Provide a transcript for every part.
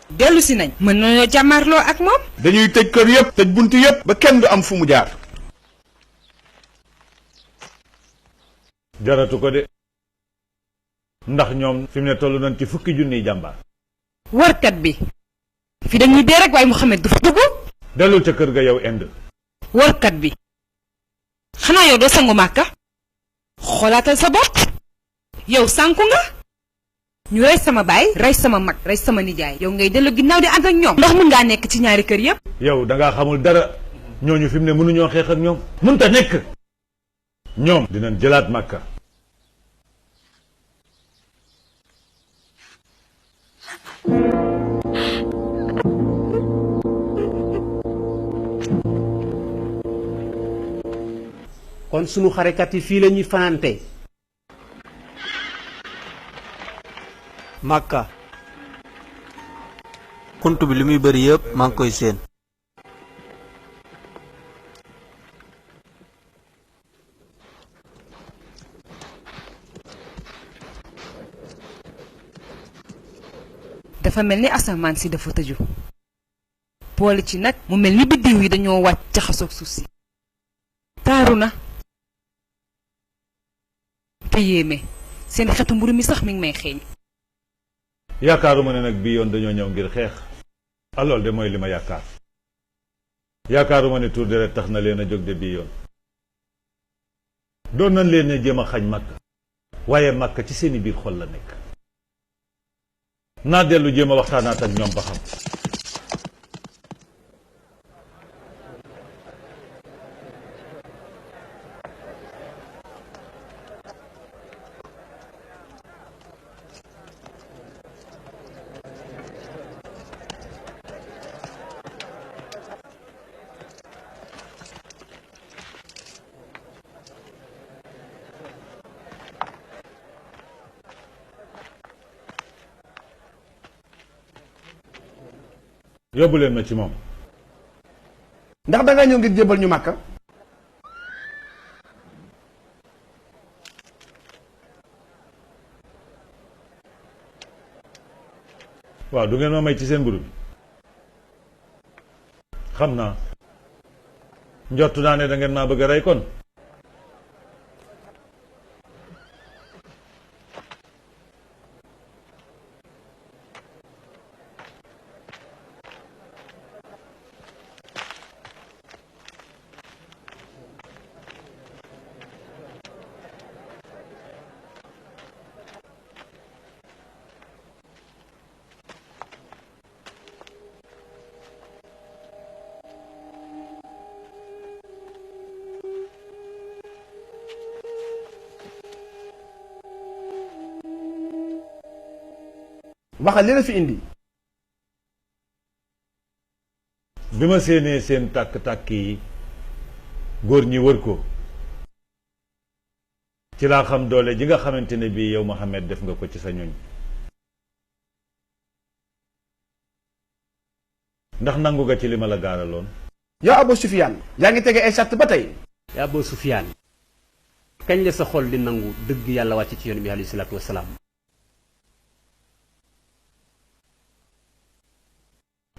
dellu si nañ mën nañoo jàmmarloo ak moom. dañuy tëj kër yëpp tëj buntu yëpp ba kenn du am fu mu jaar. jaratu ko de ndax ñoom fi mu ne toll nañ ci fukki junniy jàmbaar. warkat bi fi dañuy dee rek waaye Mouhamed du fa dugg. dellul ca kër ga yow Inde. warkat bi xanaa yow doo sangu màkka xoolaatal sa bopp yow sànku nga ñu rey sama baay rey sama mag rey sama nijaay yow ngay dellu ginnaaw di ànd ak ñoom ndax mën ngaa nekk ci ñaari kër yépp. yow dangaa xamul dara ñooñu fi mu ne mënuñoo xeex ak ñoom mënta nekk ñoom dinañ jëlaat màkka. kon sunu xarekat yi fii la ñuy fanante Makka xunt bi li muy bëri yëpp maa ngi koy seen. dafa mel ni asamaan si dafa tëju boole ci nag mu mel ni biddiw yi dañoo wàcc jaxasoog suuf si taaru na te yéeme seen xetu mburu mi sax mi ngi may xeeñ. yaakaaruma ne nag bii yoon dañoo ñëw ngir xeex lool de mooy li ma yaakaar yaakaaruma ne tuur deret tax na leen a jóg de bii yoon doon nañ leen a jéem a xañ Makka waaye Makka ci seeni biir xol la nekk naa dellu jéem a waxtaanaat ak ñoom ba xam. yóbbu leen ma ci moom. ndax da nga ñëw ngir jébal ñu Makka. waaw du ngeen ma may ci seen mburu bi xam naa njottu naa ne da ngeen maa bëgg a rey kon. waxal li la fi indi. bi ma séenee seen tàkk-tàkk yi góor ñi wër ko ci laa xam doole ji nga xamante ne bii yow Mohamed def nga ko ci sa ñoñ ndax nangu nga ci li ma la gaaraloon. yow Abu Sufyaan yaa ngi tege ay sàtt ba tey. yaa Abu Sufyaan kañ la sa xol di nangu dëgg yàlla wàcc ci yoon bi alayhi salaatu wasalaam.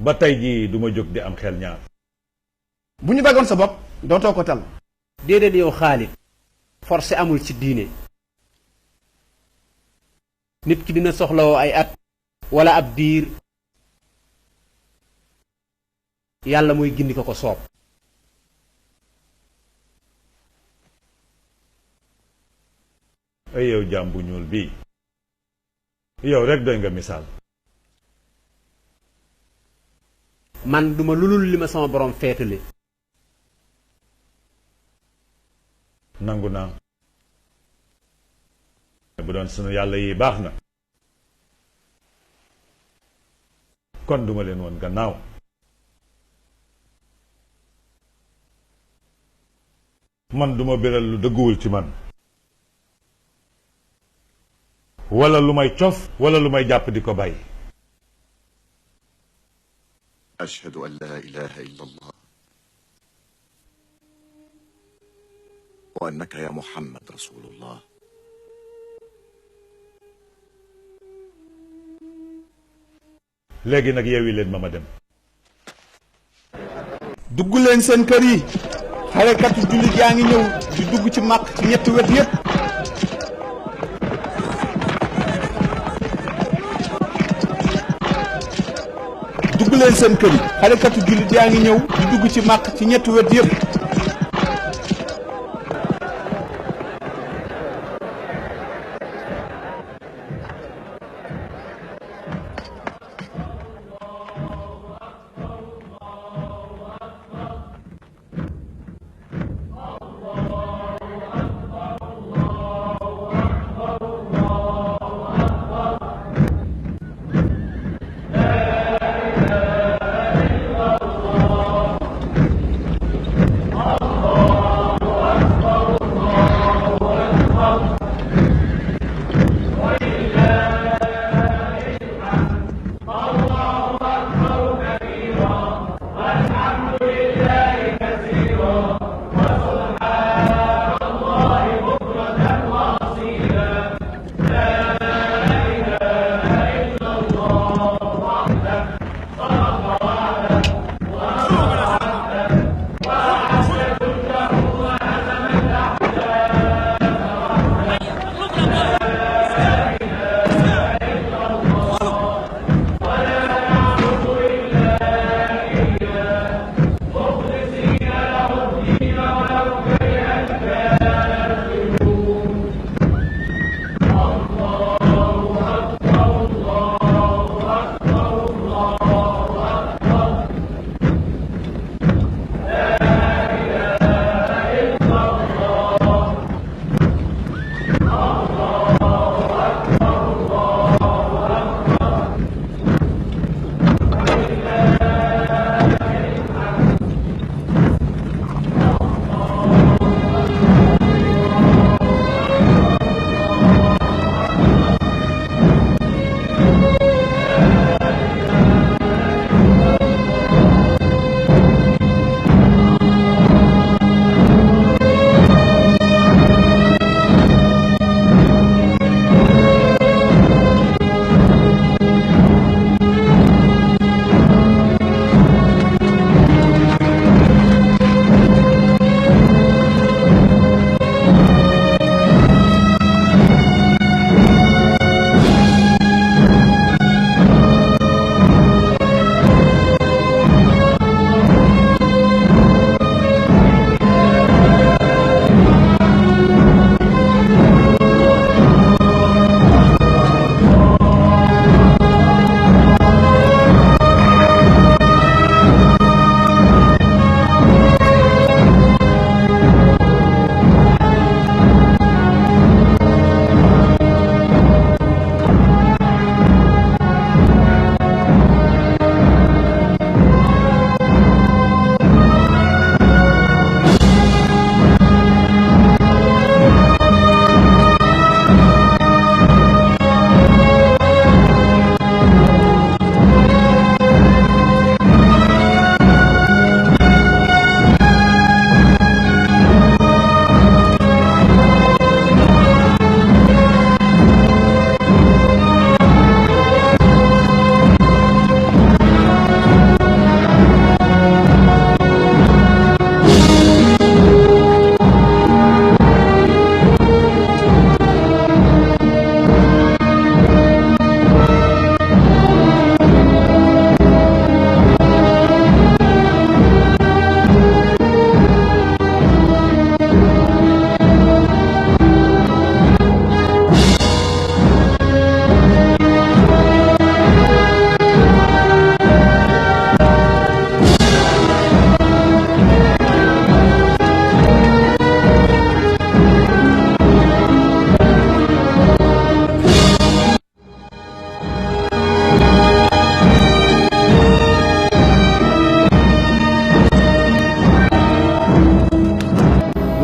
ba tey jii duma jóg di am xel ñaar. bu ñu daggoon sa bopp dootoo ko tal. déedéet yow Xaalid forcé amul ci diine nit ki dina soxlawoo ay at wala ab diir yàlla mooy gindi ko ko soob. ay yow jaam bu ñuul bii yow rek doy nga misaal. man duma lulul li ma sama borom feetale. nangu naa bu doon sunu yàlla yi baax na kon duma leen woon gannaaw. man duma biral lu dëgguwul ci man wala lu may cof wala lu may jàpp di ko bàyyi. أشهد أن لا إله إلا الله وأنك يا محمد رسول الله. léegi nag yeewi leen ma dem. dugg leen seen kër yi xarekatu jullit yaa ngi ñëw di dugg ci màkk ci ñetti wet yépp dugg leen seen kër yi xarekatu jullit yaa ngi ñëw di dugg ci màkk ci ñetti wet yépp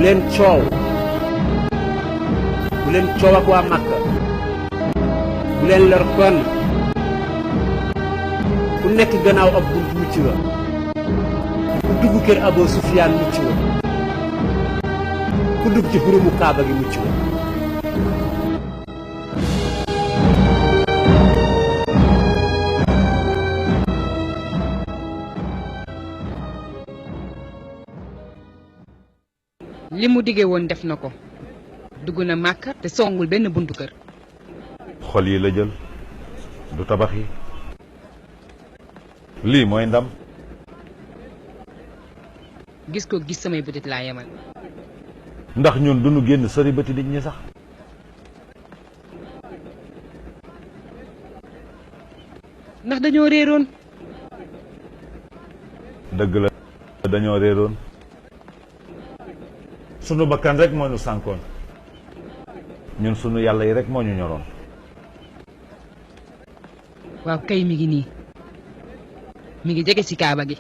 leen coow bu leen coow ak waa Makka bu leen lor kon ku nekk gannaaw ab bunt mucc nga ku dugg kër Abu Sufyaan mucc nga ku dugg ci xurumu Kaaba gi mucc nga li mu diggee woon def na ko dugg na Màkka te songul benn buntu kër. xol yi la jël du tabax yi lii mooy ndam. gis ko gis samay bëtit laa yemal. ndax ñun duñu génn sori bëti nit ñi sax. ndax dañoo réeroon. dëgg la dañoo réeroon. sunu bakkan rek moo ñu sànkoon ñun sunu yàlla yi rek moo ñu ñoroon. waaw kay mi ngi nii mi ngi jege ci kaaba gi.